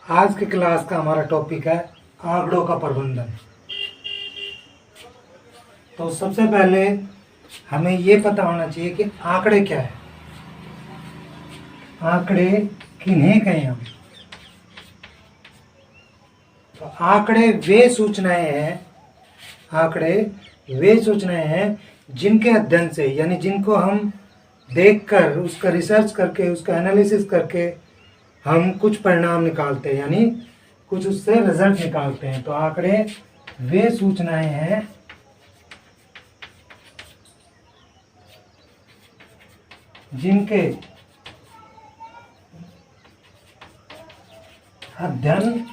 आज की क्लास का हमारा टॉपिक है आंकड़ों का प्रबंधन। तो सबसे पहले हमें ये पता होना चाहिए कि आंकड़े क्या है, आंकड़े किन्हें कहें हम। तो आंकड़े वे सूचनाएं हैं जिनके अध्ययन से, यानी जिनको हम देखकर, उसका रिसर्च करके, उसका एनालिसिस करके हम कुछ परिणाम निकालते हैं, यानी कुछ उससे रिजल्ट निकालते हैं। तो आंकड़े वे सूचनाएं हैं जिनके अध्ययन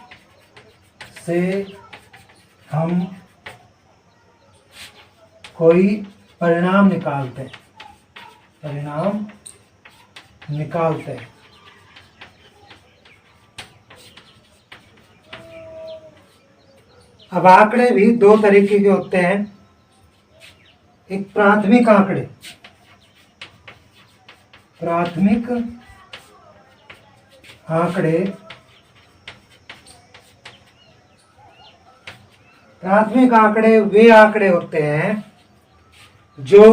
से हम कोई परिणाम निकालते हैं। अब आंकड़े भी दो तरीके के होते हैं। एक प्राथमिक आंकड़े, प्राथमिक आंकड़े वे आंकड़े होते हैं जो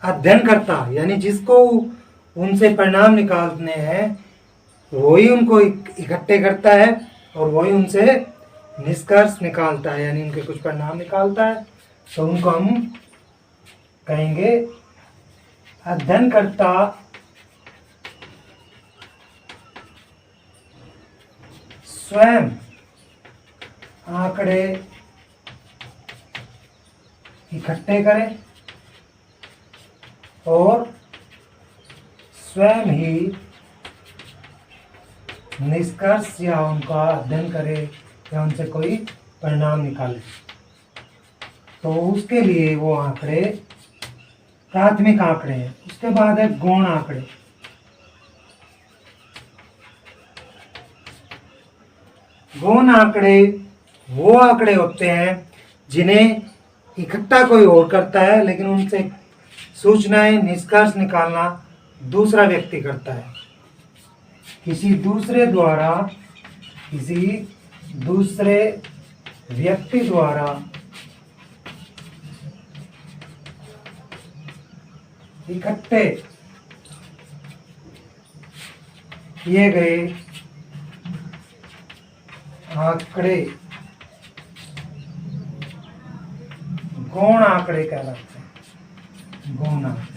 अध्ययनकर्ता, यानी जिसको उनसे परिणाम निकालने हैं, वही उनको इकट्ठे करता है और वही उनसे निष्कर्ष निकालता है, यानी उनके कुछ परिणाम निकालता है। तो उनको हम कहेंगे अध्ययनकर्ता स्वयं आंकड़े इकट्ठे करें और स्वयं ही निष्कर्ष या उनका अध्ययन करे या उनसे कोई परिणाम निकाले। तो उसके लिए वो आंकड़े प्राथमिक आंकड़े हैं। उसके बाद है गौण आंकड़े। गौण आंकड़े वो आंकड़े होते हैं जिन्हें इकट्ठा कोई और करता है, लेकिन उनसे सूचनाएं, निष्कर्ष निकालना दूसरा व्यक्ति करता है। किसी दूसरे व्यक्ति द्वारा इकट्ठे किए गए आंकड़े गौण आंकड़े कहलाते हैं। गौण आंकड़े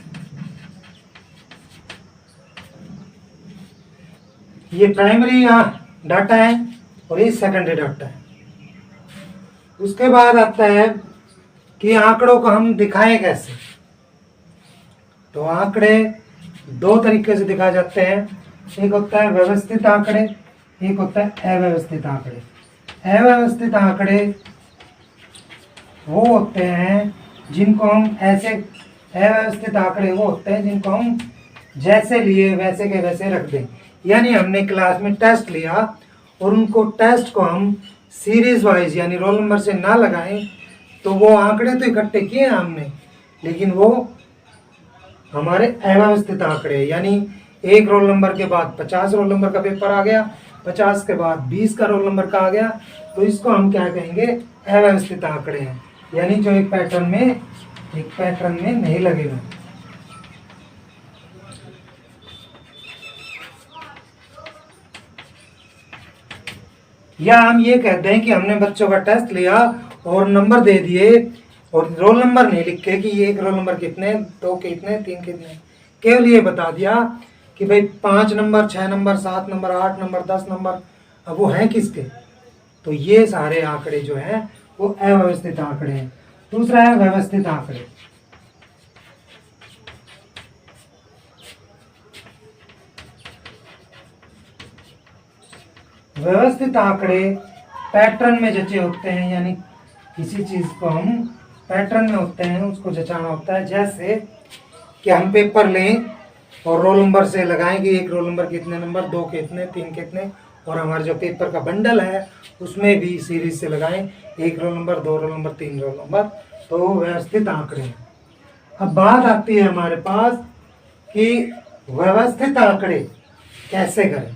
ये प्राइमरी डाटा है और ये सेकेंडरी डाटा है। उसके बाद आता है कि आंकड़ों को हम दिखाएं कैसे। तो आंकड़े दो तरीके से दिखाए जाते हैं। एक होता है व्यवस्थित आंकड़े, एक होता है अव्यवस्थित आंकड़े। अव्यवस्थित आंकड़े वो होते हैं जिनको हम ऐसे, अव्यवस्थित आंकड़े वो होते हैं जिनको हम जैसे लिए वैसे के वैसे रख दें। यानी हमने क्लास में टेस्ट लिया और उनको टेस्ट को हम सीरीज वाइज, यानी रोल नंबर से ना लगाएं, तो वो आंकड़े तो इकट्ठे किए हैं हमने, लेकिन वो हमारे अव्यवस्थित आंकड़े, यानी एक रोल नंबर के बाद 50 रोल नंबर का पेपर आ गया, 50 के बाद 20 का रोल नंबर का आ गया, तो इसको हम क्या कहेंगे, अव्यवस्थित आंकड़े हैं, यानी जो एक पैटर्न में नहीं लगे हुए। या हम ये कहते हैं कि हमने बच्चों का टेस्ट लिया और नंबर दे दिए और रोल नंबर नहीं लिखे कि ये एक रोल नंबर कितने, 2 कितने, 3 कितने, केवल ये बता दिया कि भाई 5 number, 6 number, 7 number, 8 number, 10 number, अब वो हैं किसके। तो ये सारे आंकड़े जो हैं वो अव्यवस्थित आंकड़े हैं। दूसरा है व्यवस्थित आंकड़े। व्यवस्थित आंकड़े पैटर्न में जचे होते हैं, यानी किसी चीज को हम पैटर्न में होते हैं, उसको जचाना होता है। जैसे कि हम पेपर लें और रोल नंबर से लगाएं कि एक रोल नंबर कितने नंबर, 2 कितने, 3 कितने, और हमारे जो पेपर का बंडल है उसमें भी सीरीज से लगाएं, 1 roll number, 2 roll number, 3 roll number. तो व्यवस्थित आंकड़े हैं। अब बात आती है हमारे पास कि व्यवस्थित आंकड़े कैसे करें।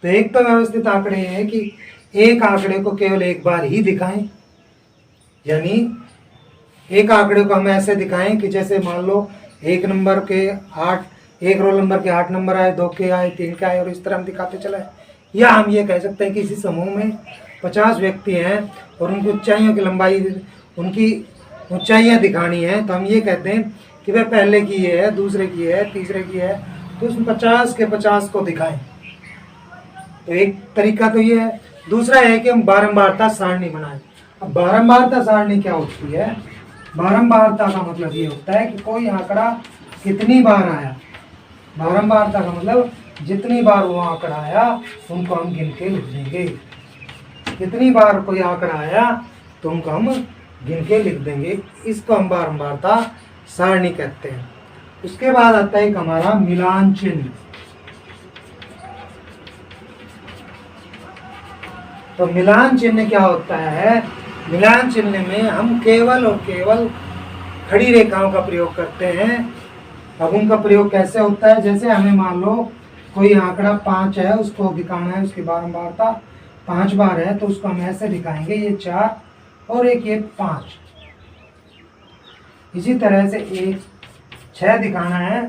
तो एक तो व्यवस्थित आंकड़े हैं कि एक आंकड़े को केवल एक बार ही दिखाएं, यानी एक आंकड़े को हम ऐसे दिखाएं कि जैसे मान लो एक नंबर के 8, एक रोल नंबर के 8 नंबर आए, 2 के आए, 3 के आए, और इस तरह हम दिखाते चले। या हम ये कह सकते हैं कि इसी समूह में 50 व्यक्ति हैं और उनकी ऊंचाइयों की लंबाई, उनकी ऊंचाइयां दिखानी है, तो हम ये कहते हैं कि वह पहले की ये है, दूसरे की है, तीसरे की है, तो उसमें 50 के 50 को दिखाएं। तो एक तरीका तो ये है। दूसरा है कि हम बारंबारता सारणी बनाएं। अब बारंबारता सारणी क्या होती है? बारंबारता का मतलब ये होता है कि कोई आंकड़ा कितनी बार आया। बारंबारता का मतलब जितनी बार वो आंकड़ा आया उनको हम गिन के लिख देंगे। कितनी बार कोई आंकड़ा आया तो उनको हम गिन के लिख देंगे। इसको हम बारंबारता सारणी कहते हैं। उसके बाद आता है एक हमारा मिलान चिन्ह। तो मिलान चिन्ह क्या होता है? मिलान चिन्ह में हम केवल और केवल खड़ी रेखाओं का प्रयोग करते हैं। अब उनका प्रयोग कैसे होता है? जैसे हमें मान लो कोई आंकड़ा 5 है, उसको दिखाना है, उसकी बारंबारता 5 बार है, तो उसको हम ऐसे दिखाएंगे, ये 4 और एक ये 5। इसी तरह से एक 6 दिखाना है,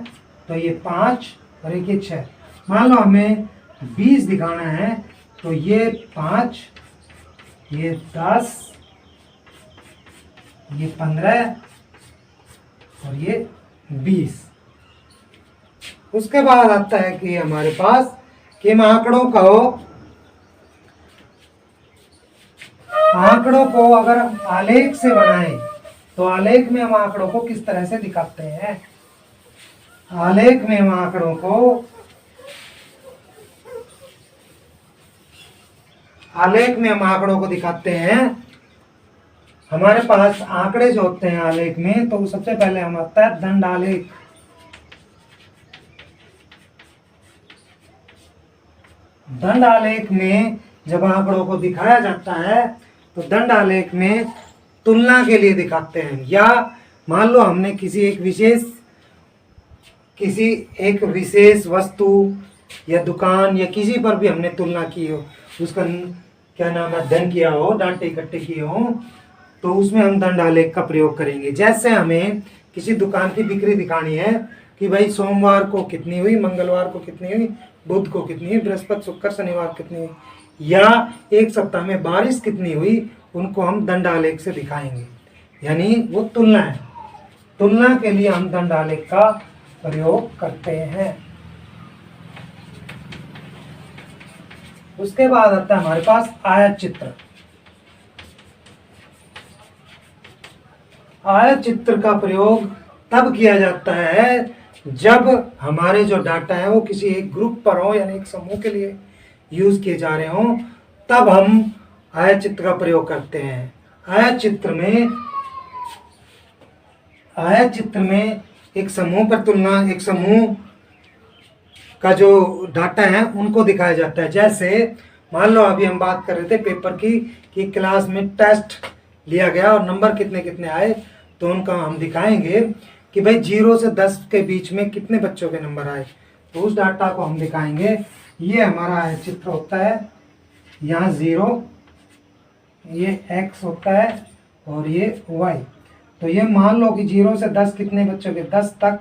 तो ये 5 और एक ये 6। मान लो हमें 20 दिखाना है, तो ये 5, ये 10, ये 15 और ये 20। उसके बाद आता है कि हमारे पास कि हम आंकड़ों को अगर आलेख से बनाएं तो आलेख में हम आंकड़ों को किस तरह से दिखाते हैं? आलेख में हम आंकड़ों को दिखाते हैं। हमारे पास आंकड़े जो होते हैं आलेख में, तो सबसे पहले हम आता है दंड आलेख। दंड आलेख में जब आंकड़ों को दिखाया जाता है तो दंड आलेख में तुलना के लिए दिखाते हैं। या मान लो हमने किसी एक विशेष वस्तु या दुकान या किसी पर भी हमने तुलना की हो, उसका क्या नाम है, अध्ययन किया हो, डांटे इकट्ठे किए हो, तो उसमें हम दंड आलेख का प्रयोग करेंगे। जैसे हमें किसी दुकान की बिक्री दिखानी है कि भाई सोमवार को कितनी हुई, मंगलवार को कितनी हुई, बुध को कितनी हुई, बृहस्पति, शुक्र, शनिवार कितनी हुई, या एक सप्ताह में बारिश कितनी हुई, उनको हम दंड आलेख से दिखाएंगे। यानी वो तुलना है। तुलना के लिए हम दंड आलेख का प्रयोग करते हैं। उसके बाद आता है हमारे पास आयत चित्र। आयत चित्र का प्रयोग तब किया जाता है जब हमारे जो डाटा है वो किसी एक ग्रुप पर हो, यानी एक समूह के लिए यूज किए जा रहे हो, तब हम आयत चित्र का प्रयोग करते हैं। आयत चित्र में एक समूह पर तुलना, एक समूह का जो डाटा है उनको दिखाया जाता है। जैसे मान लो अभी हम बात कर रहे थे पेपर की कि क्लास में टेस्ट लिया गया और नंबर कितने कितने आए, तो उनका हम दिखाएंगे कि भाई 0 से 10 के बीच में कितने बच्चों के नंबर आए, तो उस डाटा को हम दिखाएंगे। ये हमारा आयत चित्र होता है। यहाँ 0, ये x होता है और ये y। तो ये मान लो कि 0 से 10 कितने बच्चों के, 10 तक,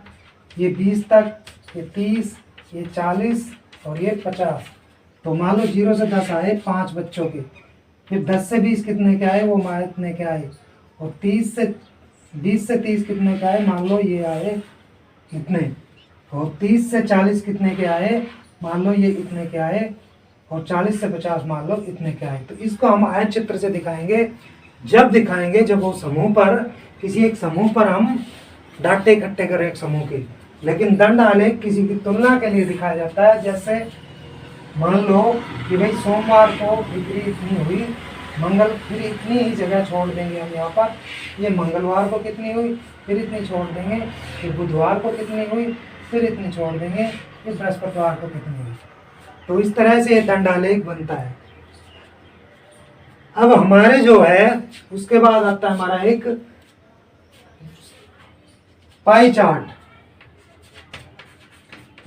ये 20 तक, ये 30, ये 40 और ये 50। तो मान लो 0 से 10 आए 5 बच्चों के, फिर 10 से 20 कितने के आए, वो इतने के आए, और 20 से 30 कितने के आए, मान लो ये आए इतने, और 30 से 40 कितने के आए, मान लो ये इतने के आए, और 40 से 50 मान लो इतने के आए। तो इसको हम आयत चित्र से दिखाएंगे। जब वो समूह पर, किसी एक समूह पर हम डाटे इकट्ठे करें एक समूह के। लेकिन दंड आलेख किसी की तुलना के लिए दिखाया जाता है। जैसे मान लो कि भाई सोमवार को बिक्री इतनी हुई, फिर इतनी ही जगह छोड़ देंगे हम यहाँ पर, ये मंगलवार को कितनी हुई, फिर इतनी छोड़ देंगे, फिर बुधवार को कितनी हुई, फिर इतनी छोड़ देंगे, फिर बृहस्पतिवार को कितनी हुई। तो इस तरह से दंड आलेख बनता है। अब हमारे जो है उसके बाद आता है हमारा एक पाई चार्ट,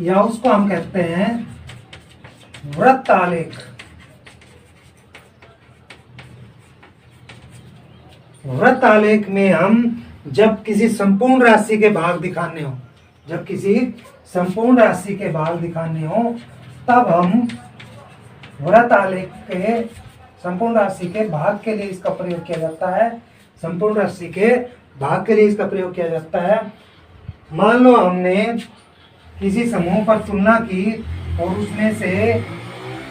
या उसको हम कहते हैं वृत्त आलेख। वृत्त आलेख में हम जब किसी संपूर्ण राशि के भाग दिखाने हो, जब किसी संपूर्ण राशि के भाग दिखाने हो, तब हम वृत्त आलेख के संपूर्ण राशि के भाग के लिए इसका प्रयोग किया जाता है। संपूर्ण राशि के भाग के लिए इसका प्रयोग किया जाता है। मान लो हमने किसी समूह पर तुलना की और उसमें से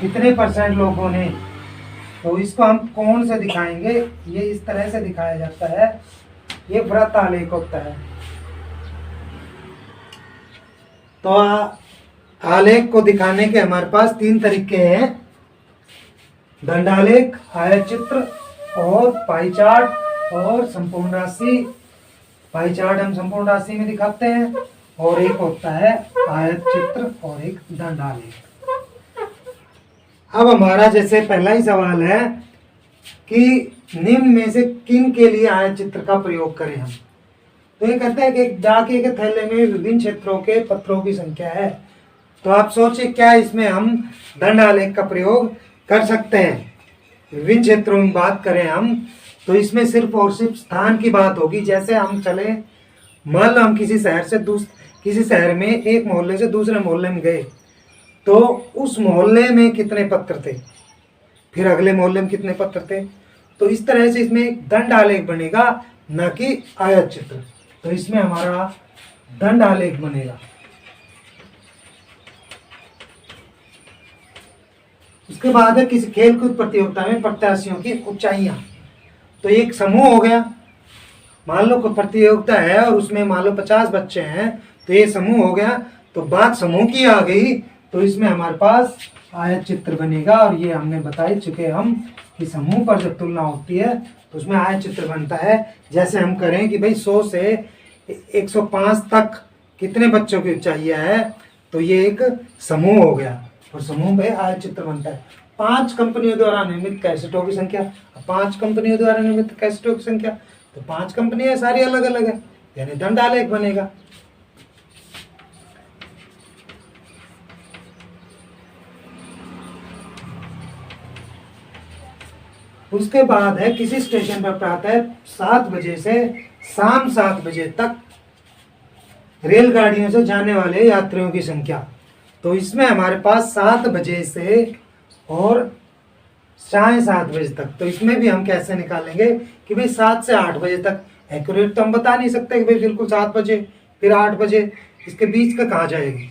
कितने % लोगों ने, तो इसको हम कौन से दिखाएंगे, ये इस तरह से दिखाया जाता है। ये वृत्त आलेख होता है। तो आलेख को दिखाने के हमारे पास 3 तरीके हैं, दंडालेख, आयत चित्र और पाई चार्ट और संपूर्ण राशि। पाई चार्ट हम संपूर्ण राशि में दिखाते हैं, और एक होता है आयत चित्र और एक दंडालेख। अब हमारा जैसे पहला ही सवाल है कि निम्न में से किन के लिए आयत चित्र का प्रयोग करें हम। तो ये कहते हैं कि डाकिए के थैले में विभिन्न क्षेत्रों के पत्रों की संख्या है। तो आप सोचिए क्या इसमें हम दंडालेख का प्रयोग कर सकते हैं। विभिन्न क्षेत्रों में बात करें हम, तो इसमें सिर्फ और सिर्फ स्थान की बात होगी। जैसे हम चले, मान लो हम किसी शहर में एक मोहल्ले से दूसरे मोहल्ले में गए, तो उस मोहल्ले में कितने पत्र थे, फिर अगले मोहल्ले में कितने पत्र थे। तो इस तरह से इसमें एक दंड आलेख बनेगा, न कि आयत चित्र। तो इसमें हमारा दंड आलेख बनेगा। इसके बाद है किसी खेलकूद प्रतियोगिता में प्रत्याशियों की ऊंचाइयां। तो एक समूह हो गया, मान लो कोई प्रतियोगिता है और उसमें मान लो 50 बच्चे हैं, तो ये समूह हो गया। तो बात समूह की आ गई, तो इसमें हमारे पास आयत चित्र बनेगा। और ये हमने बता ही चुके हम कि समूह पर जब तुलना होती है तो उसमें आयत चित्र बनता है। जैसे हम करें कि भाई 100 से 105 तक कितने बच्चों की ऊंचाइयां है, तो ये एक समूह हो गया और समूह में आयत चित्र बनता है। 5 कंपनियों द्वारा निर्मित कैसेटों की संख्या, 5 कंपनियों द्वारा निर्मित कैसेटों की संख्या, तो 5 कंपनियां सारी अलग अलग है, यानी दंड आलेख बनेगा। उसके बाद है किसी स्टेशन पर प्रातः 7 बजे से शाम 7 बजे तक रेलगाड़ियों से जाने वाले यात्रियों की संख्या। तो इसमें हमारे पास 7 बजे से और 7:30 बजे तक, तो इसमें भी हम कैसे निकालेंगे कि भाई 7 से 8 बजे तक। एक्यूरेट तो हम बता नहीं सकते कि भाई बिल्कुल 7 बजे फिर 8 बजे, इसके बीच का कहाँ जाएगी।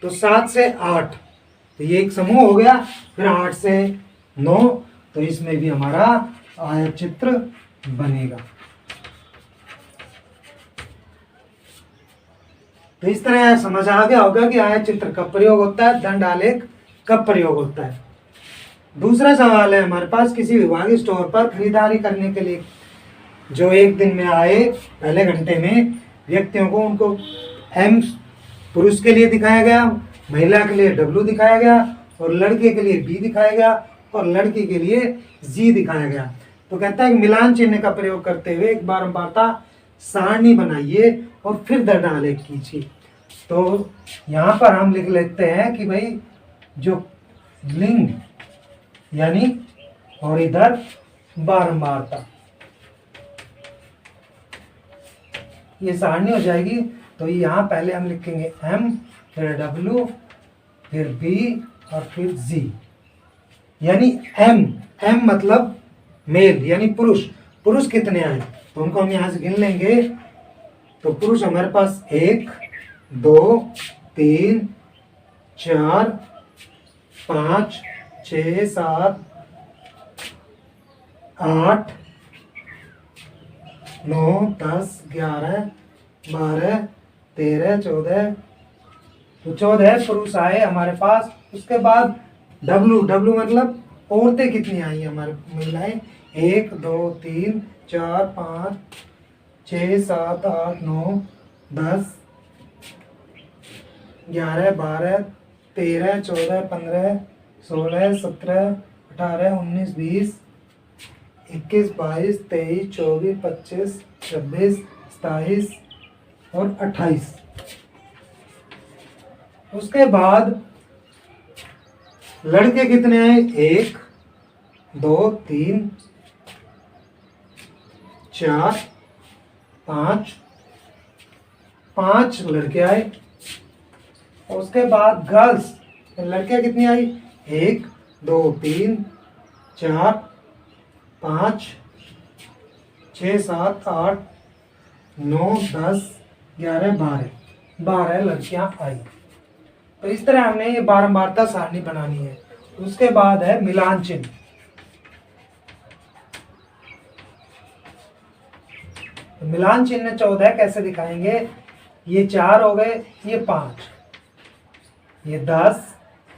तो 7 से 8, तो ये एक समूह हो गया। फिर 8 से 9, तो इसमें भी हमारा आयत चित्र बनेगा। तो इस तरह समझ आ गया होगा कि आयत चित्र कब प्रयोग होता है, दंड आलेख कब प्रयोग होता है। दूसरा सवाल है हमारे पास, किसी विभागीय स्टोर पर खरीदारी करने के लिए जो एक दिन में आए पहले घंटे में व्यक्तियों को, उनको एम पुरुष के लिए दिखाया गया, महिला के लिए W दिखाया गया, और लड़के के लिए B दिखाया गया, और लड़की के लिए G दिखाया गया। तो कहता है कि मिलान चिन्ह का प्रयोग करते हुए एक बारंबारता सारणी बनाइए और फिर दंड आलेख कीजिए। तो यहाँ पर हम लिख लेते हैं कि भाई जो लिंग यानी और इधर बारंबारता, ये सारणी हो जाएगी। तो यहाँ पहले हम लिखेंगे M, फिर W, फिर B और फिर G, यानी M मतलब मेल यानी पुरुष। पुरुष कितने आए, तो उनको हम यहाँ से गिन लेंगे। तो पुरुष हमारे पास 1 2 3 4 5 6 7 8 9 10 11 12 13 14, तो 14 पुरुष आए हमारे पास। उसके बाद W मतलब औरतें कितनी आई हमारे महिलाएं, 1 2 3 4 5 6 7 8 9 10 11 12 13 14 15 16 17 18 19 20 21 22 23 24 25 26 27 और 28। उसके बाद लड़के कितने हैं? 1 2 3 4 5 5 लड़के आए। और उसके बाद गर्ल्स लड़कियां कितनी आई? 1 2 3 4 5 6 7 8 9 10 11 12 लड़कियां आई। तो इस तरह हमने ये बारंबारता सारणी बनानी है। उसके बाद है मिलान चिन्ह। तो मिलान चिन्ह 14 कैसे दिखाएंगे? ये 4 हो गए, ये 5, ये 10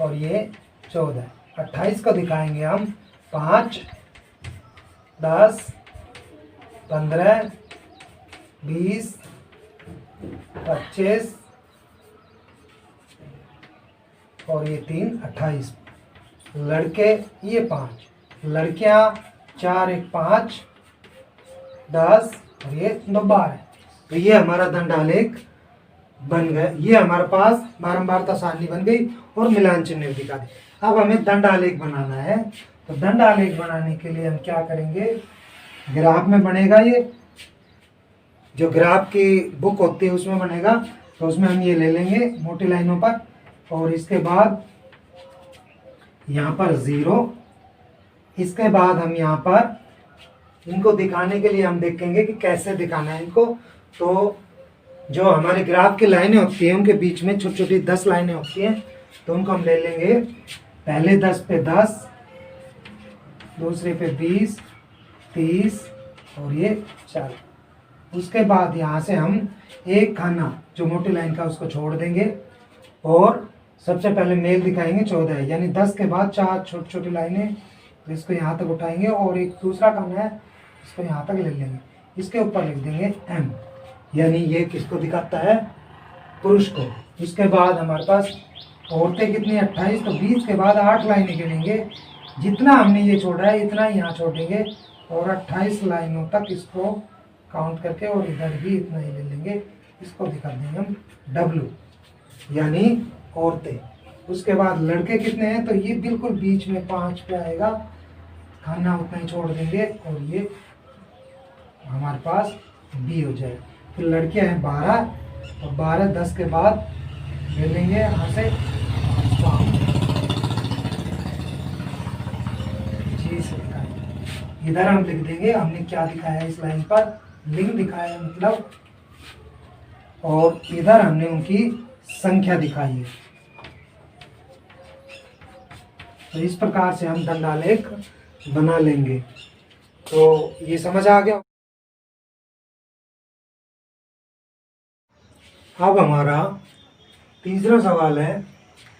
और ये 14। 28 को दिखाएंगे हम 5 10 15 20 25 और ये 3 28। लड़के ये 5, लड़कियां 4 1 5 10 और ये 12। तो ये हमारा दंडालेख बन गया। ये हमारे पास बारंबारता सारणी बन गई और मिलान चिन्ह दिखा दी। अब हमें दंडालेख बनाना है। तो दंडालेख बनाने के लिए हम क्या करेंगे? ग्राफ में बनेगा, ये जो ग्राफ की बुक होती है उसमें बनेगा। तो उसमें हम ये ले लेंगे मोटी लाइनों पर, और इसके बाद यहाँ पर 0। इसके बाद हम यहाँ पर इनको दिखाने के लिए हम देखेंगे कि कैसे दिखाना है इनको। तो जो हमारे ग्राफ की लाइनें होती हैं उनके बीच में छोटी छोटी 10 लाइनें होती हैं। तो उनको हम ले लेंगे। पहले 10 पे 10, दूसरे पे 20 30 और ये 40। उसके बाद यहाँ से हम एक खाना जो मोटी लाइन का उसको छोड़ देंगे और सबसे पहले मेल दिखाएंगे 14 है, यानी 10 के बाद 4 छोटी छोटी लाइनें। तो इसको यहाँ तक उठाएंगे और एक दूसरा खाना है इसको यहाँ तक ले लेंगे। इसके ऊपर लिख देंगे M, यानी ये किसको दिखाता है? पुरुष को। इसके बाद हमारे पास औरतें कितनी? 28। तो 20 के बाद 8 लाइनें गिनेंगे। जितना हमने ये छोड़ा है इतना ही यहाँ छोड़ेंगे और 28 लाइनों तक इसको काउंट करके और इधर भी इतना ही ले लेंगे। इसको दिखा देंगे हम W, यानी औरतें। उसके बाद लड़के कितने हैं? तो ये बिल्कुल बीच में 5 पे आएगा, खाना उतना ही छोड़ देंगे और ये हमारे पास B हो जाए। फिर लड़कियां हैं 12 और 12 10 के बाद ले लेंगे यहाँ से जी से दिखाएंगे। इधर हम लिख देंगे हमने क्या दिखाया है इस लाइन पर, लिंग दिखाया है मतलब, और इधर हमने उनकी संख्या दिखाई है। तो इस प्रकार से हम दंडालेख बना लेंगे। तो ये समझ आ गया। अब हमारा तीसरा सवाल है,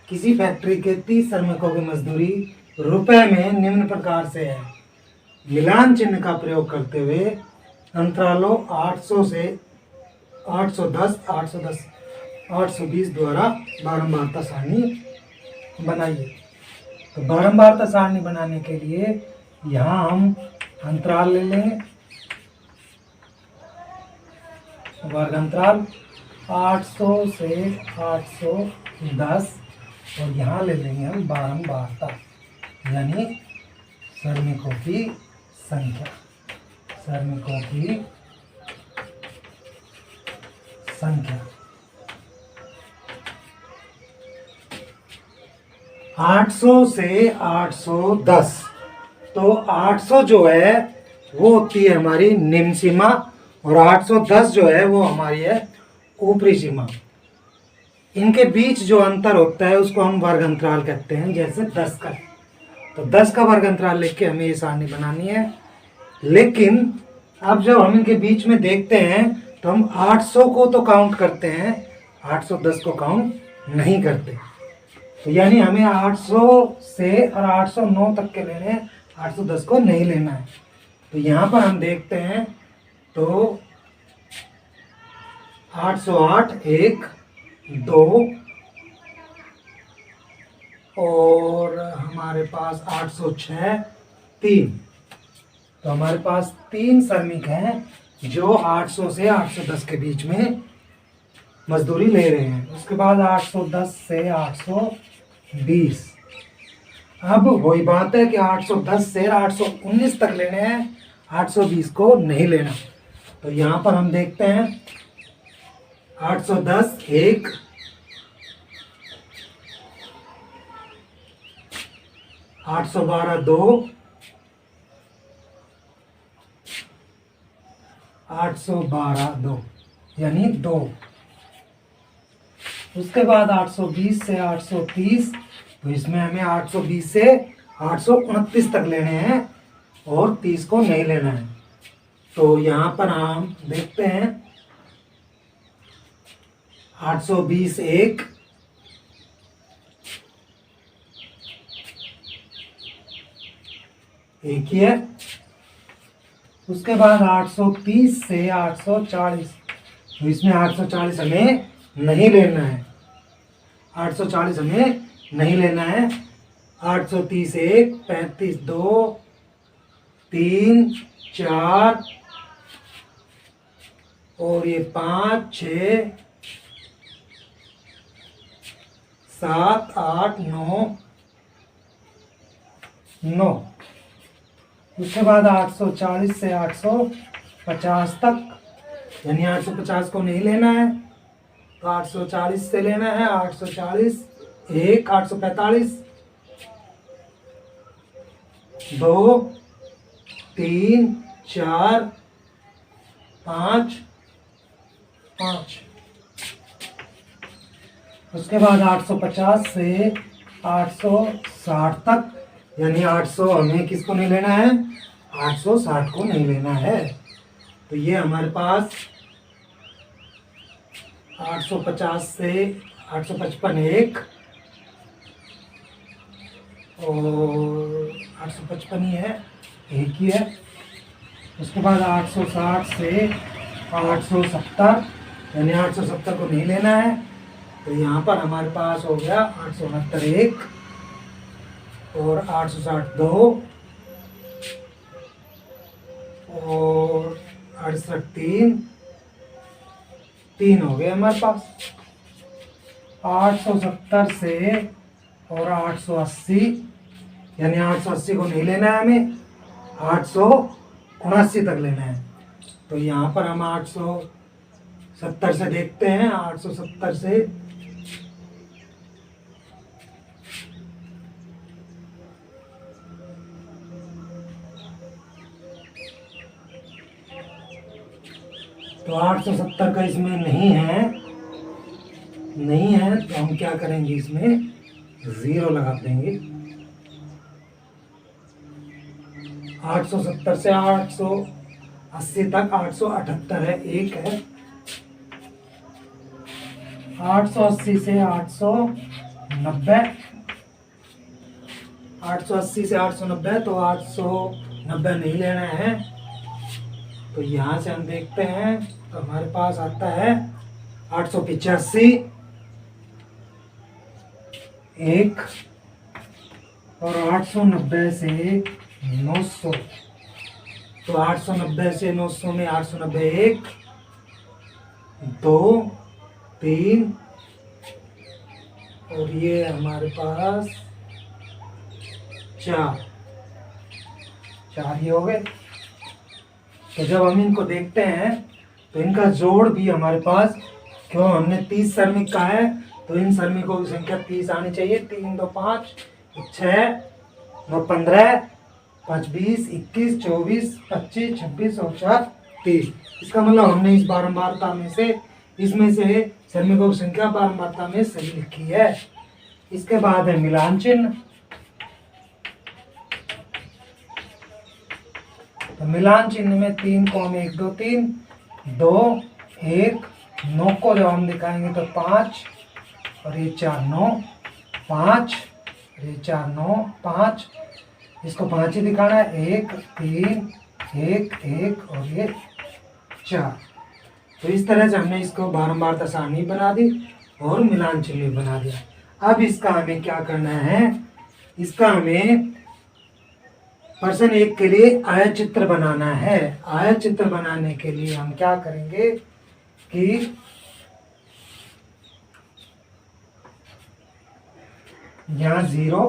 किसी फैक्ट्री के 30 श्रमिकों की मजदूरी रुपए में निम्न प्रकार से है। मिलान चिन्ह का प्रयोग करते हुए अंतरालों 800 से 810 810 820 द्वारा बारंबारता सारणी बनाइए। तो बारंबारता सारणी बनाने के लिए यहाँ हम अंतराल ले लेंगे, वर्ग अंतराल 800 से 810 और यहाँ ले लेंगे हम बारंबारता, यानी श्रमिकों की संख्या। श्रमिकों की संख्या 800 से 810। तो 800 जो है वो होती है हमारी निम्न सीमा और 810 जो है वो हमारी है ऊपरी सीमा। इनके बीच जो अंतर होता है उसको हम वर्ग अंतराल कहते हैं, जैसे 10 का। तो 10 का वर्ग अंतराल लेके के हमें ये सारणी बनानी है। लेकिन अब जब हम इनके बीच में देखते हैं तो हम 800 को तो काउंट करते हैं, 810 को काउंट नहीं करते। तो यानी हमें 800 से और 809 तक के लेने हैं, 810 को नहीं लेना है। तो यहाँ पर हम देखते हैं तो 808 1 2 और हमारे पास 806 3। तो हमारे पास 3 श्रमिक हैं जो 800 से 810 के बीच में मजदूरी ले रहे हैं। उसके बाद 810 से 820 अब वही बात है कि 810 से 819 तक लेने हैं, 820 को नहीं लेना। तो यहाँ पर हम देखते हैं 810 1, 812 2, 812 2 यानी 2। उसके बाद 820 से 830, तो इसमें हमें 820 से 829 तक लेने हैं और 30 को नहीं लेना है। तो यहाँ पर हम देखते हैं 820 1, 1 ही है। उसके बाद 830 से 840, तो इसमें 840 हमें नहीं लेना है, 840 हमें नहीं लेना है। 830 1, 35 2, 3 4 और ये 5 6 7 8 9 9। उसके बाद 840 से 850 तक, यानी 850 को नहीं लेना है, तो 840 से लेना है। 840 1, 845 2 3 4 5 5। उसके बाद 850 से 860 तक, यानी 800 हमें किसको नहीं लेना है, 860 को नहीं लेना है। तो ये हमारे पास 850 से 855 1 और 855 ही है, एक ही है। उसके बाद 860 से 870, यानी 870 को नहीं लेना है। तो यहाँ पर हमारे पास हो गया 869 1 और 860 2 और 68 3 3 हो गए हमारे पास। 870 से और 880, यानी 880 को नहीं लेना है हमें, 879 तक लेना है। तो यहाँ पर हम 870 से देखते हैं। 870 से तो 870 का इसमें नहीं है, तो हम क्या करेंगे, इसमें 0 लगा देंगे। 870 से 880 तक 878 है, एक है। 880 से 890, 880 से 890, तो 890 नहीं लेना है। तो यहाँ से हम देखते हैं, तो हमारे पास आता है 885 1 और 890 से 900। तो 890 से 900 में 890 1 2 3 और ये हमारे पास 4 ही हो गए। तो जब हम इनको देखते हैं तो इनका जोड़ भी हमारे पास, क्यों हमने 30 श्रमिक का है, तो इन श्रमिकों की संख्या 30 आनी चाहिए। 3 2 5 6 9 15 5 20 21 24 25 26 और 4 30। इसका मतलब हमने इस बारंबारता में से, इसमें से श्रमिकों की संख्या बारंबारता में सही लिखी है। इसके बाद है मिलान चिन्ह। तो मिलान चिन्ह में 3 1 2 3 2 1 9 को जब हम दिखाएंगे तो 5 और ये 4 9 5 और ये 4 9 5, इसको 5 ही दिखाना है। 1 3 1 1 और ये 4। तो इस तरह से हमने इसको बारंबारता सारणी बना दी और मिलान चिन्ह भी बना दिया। अब इसका हमें क्या करना है, इसका हमें प्रश्न 1 के लिए आयत चित्र बनाना है। आयत चित्र बनाने के लिए हम क्या करेंगे कि यहाँ 0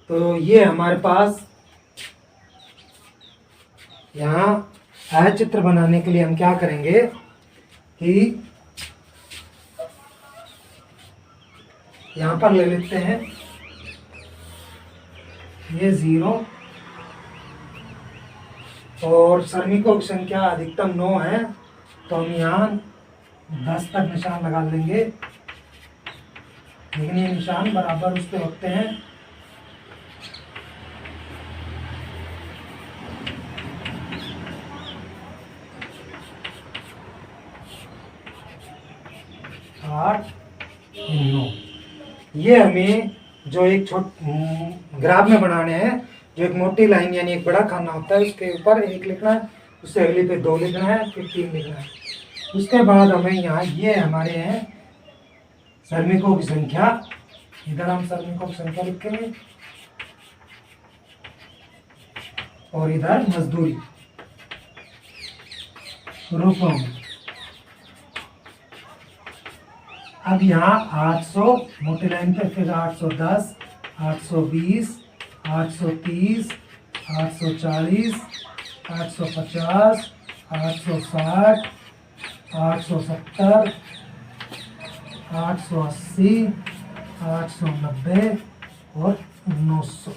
तो ये हमारे पास यहाँ आयतचित्र बनाने के लिए हम क्या करेंगे कि यहाँ पर ले लेते हैं ये 0 और श्रमिकों की संख्या अधिकतम 9 है, तो हम यहाँ 10 तक निशान लगा लेंगे। लेकिन ये निशान बराबर उस पे होते हैं। आठ 9 ये हमें जो एक ग्राफ में बनाने हैं, जो एक मोटी लाइन यानी एक बड़ा खाना होता है, उसके ऊपर 1 लिखना है, उससे अगले पे 2 लिखना है, फिर 3 लिखना है। उसके बाद हमें यहाँ ये हमारे हैं श्रमिकों की संख्या, इधर हम श्रमिकों की संख्या लिखेंगे और इधर मजदूरी रूपों में। अब यहाँ 800 मोटी लाइन पे, फिर 810, 820, 830, 840, 850, 860, 870, 880, 890 और 900।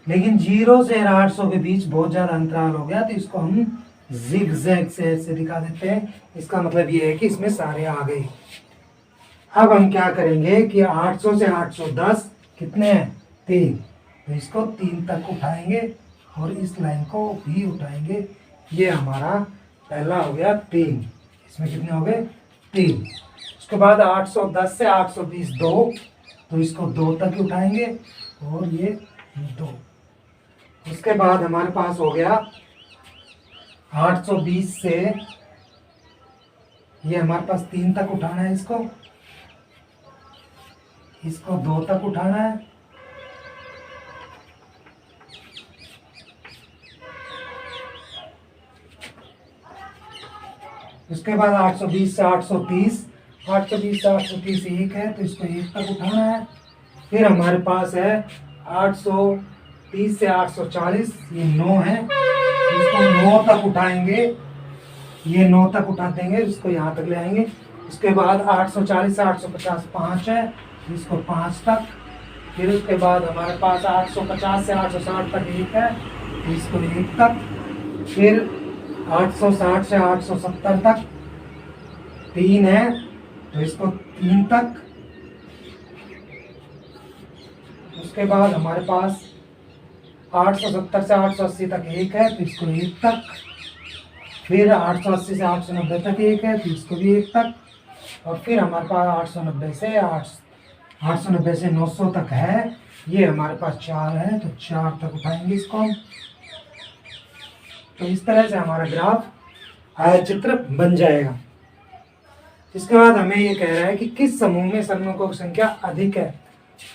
लेकिन 0 से 800 के बीच बहुत ज़्यादा अंतराल हो गया, तो इसको हम जिग जैग से ऐसे दिखा देते हैं। इसका मतलब ये है कि इसमें सारे आ गए। अब हम क्या करेंगे कि 800 से 810 कितने हैं? 3, तो इसको 3 तक उठाएंगे और इस लाइन को भी उठाएंगे। ये हमारा पहला हो गया 3। इसमें कितने हो गए? 3। उसके बाद 810 से 820 2, तो इसको 2 तक उठाएंगे और ये 2। उसके बाद हमारे पास हो गया 820 से, ये हमारे पास 3 तक उठाना है, इसको 2 तक उठाना है। उसके बाद 820 से 830, 820 से 830 1 है, तो इसको 1 तक उठाना है। फिर हमारे पास है 830 से 840, ये 9 है, इसको 9 तक उठाएंगे, ये 9 तक उठा देंगे, इसको यहाँ तक ले आएंगे। उसके बाद 840 से 850 5 है, इसको 5 तक। फिर उसके बाद हमारे पास 850 से 860 तक 1 है, इसको 1 तक। फिर 860 से 870 तक 3 है, तो इसको 3 तक। उसके बाद हमारे पास 870 से 880 तक 1 है, तो इसको 1 तक। फिर 880 से 890 तक 1 है, तो इसको भी 1 तक। और फिर हमारे पास 890 से 900 तक है, ये हमारे पास 4 है, तो 4 तक उठाएंगे इसको। तो इस तरह से हमारा ग्राफ आयतचित्र बन जाएगा। इसके बाद हमें ये कह रहा है कि किस समूह में श्रमिकों की संख्या अधिक है।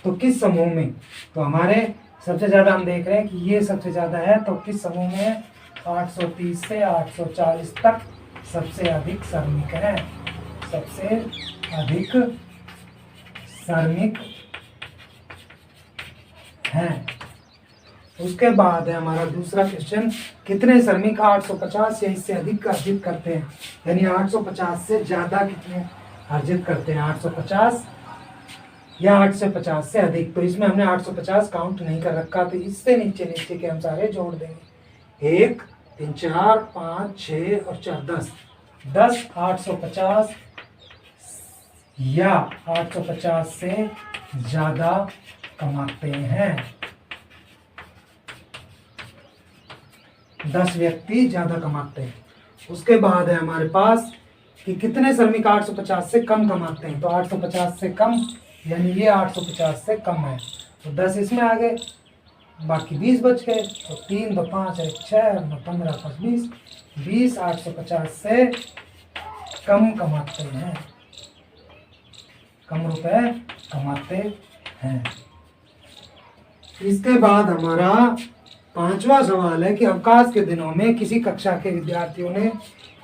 तो किस समूह में, तो हमारे सबसे ज़्यादा हम देख रहे हैं कि ये सबसे ज़्यादा है, तो किस समूह में है? 830 से 840 तक सबसे अधिक श्रमिक हैं, सबसे अधिक श्रमिक हैं। उसके बाद है हमारा दूसरा क्वेश्चन, कितने श्रमिक 850 या इससे अधिक अर्जित करते हैं, यानी 850 से ज़्यादा कितने अर्जित करते हैं, 850 या 850 से अधिक। तो इसमें हमने 850 काउंट नहीं कर रखा, तो इससे नीचे नीचे के हम सारे जोड़ देंगे। 1 3 4 5 6 और 4 10 850 या 850 से ज़्यादा कमाते हैं। 10 व्यक्ति ज़्यादा कमाते हैं। उसके बाद है हमारे पास कि कितने श्रमिक 850 से कम कमाते हैं। तो 850 से कम यानी ये 850 से कम है, तो 10 इसमें आ गए, बाकी 20 बच गए। तो 3 2 5 1 6 9 15 5 20, 20 850 से कम कमाते हैं, कम रुपए कमाते हैं। इसके बाद हमारा 5वां सवाल है कि अवकाश के दिनों में किसी कक्षा के विद्यार्थियों ने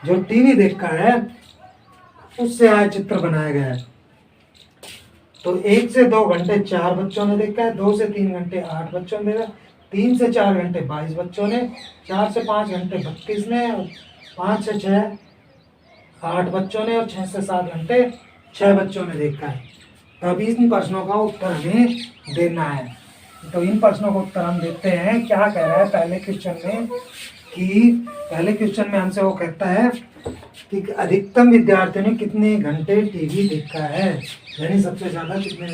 जो टीवी देखा है उससे आयतचित्र बनाया गया है। तो 1 से 2 घंटे 4 बच्चों ने देखा है, 2 से 3 घंटे 8 बच्चों ने देखा, 3 से 4 घंटे 22 बच्चों ने, 4 से 5 घंटे 32 ने, 5 से 6 8 बच्चों ने, और 6 से 7 घंटे 6 बच्चों ने देखा है। तो अभी इन प्रश्नों का उत्तर हमें देना है। तो इन प्रश्नों का उत्तर हम देते हैं। क्या कह रहा है पहले क्वेश्चन में, कि पहले क्वेश्चन में हमसे वो कहता है कि अधिकतम विद्यार्थियों ने कितने घंटे टीवी देखा है, यानी सबसे ज़्यादा कितने।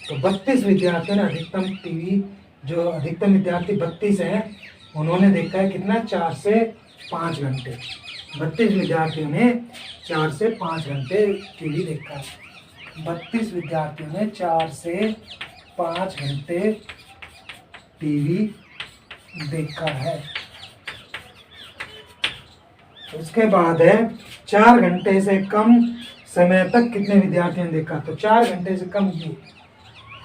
तो 32 विद्यार्थियों ने अधिकतम टीवी, जो अधिकतम विद्यार्थी 32 हैं, उन्होंने देखा है कितना, 4 से 5 घंटे। 32 विद्यार्थियों ने 4 से 5 घंटे टीवी देखा है। 32 विद्यार्थियों ने 4 से 5 घंटे टीवी देखा है। उसके बाद है 4 घंटे से कम समय तक कितने विद्यार्थियों ने देखा। तो 4 घंटे से कम ये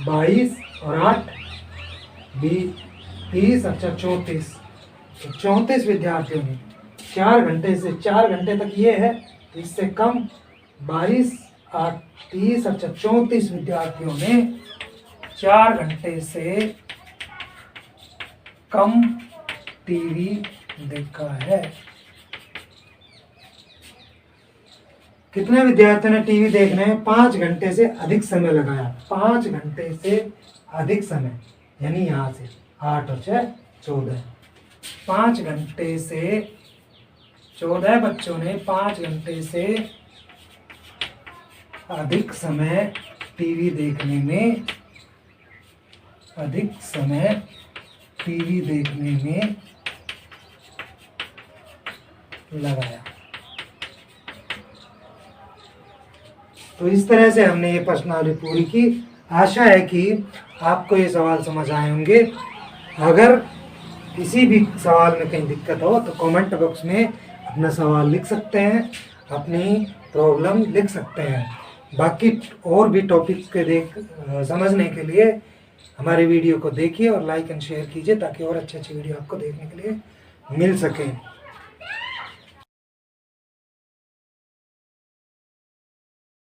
22 और 8 30, अच्छा 34। तो 34 विद्यार्थियों ने 4 घंटे से, 4 घंटे तक ये है, तो इससे कम 22 8 30, अच्छा 34 विद्यार्थियों ने 4 घंटे से कम टीवी देखा है। कितने विद्यार्थियों ने टीवी देखने में 5 घंटे से अधिक समय लगाया। 5 घंटे से अधिक समय, यानी यहाँ से 8 और 6 14। 5 घंटे से 14 बच्चों ने 5 घंटे से अधिक समय टीवी देखने में, अधिक समय टीवी देखने में लगाया। तो इस तरह से हमने ये प्रश्नावली पूरी की। आशा है कि आपको ये सवाल समझ आए होंगे। अगर किसी भी सवाल में कहीं दिक्कत हो तो कमेंट बॉक्स में अपना सवाल लिख सकते हैं, अपनी प्रॉब्लम लिख सकते हैं। बाकी और भी टॉपिक्स के समझने के लिए हमारे वीडियो को देखिए और लाइक एंड शेयर कीजिए, ताकि और अच्छी अच्छी वीडियो आपको देखने के लिए मिल सके।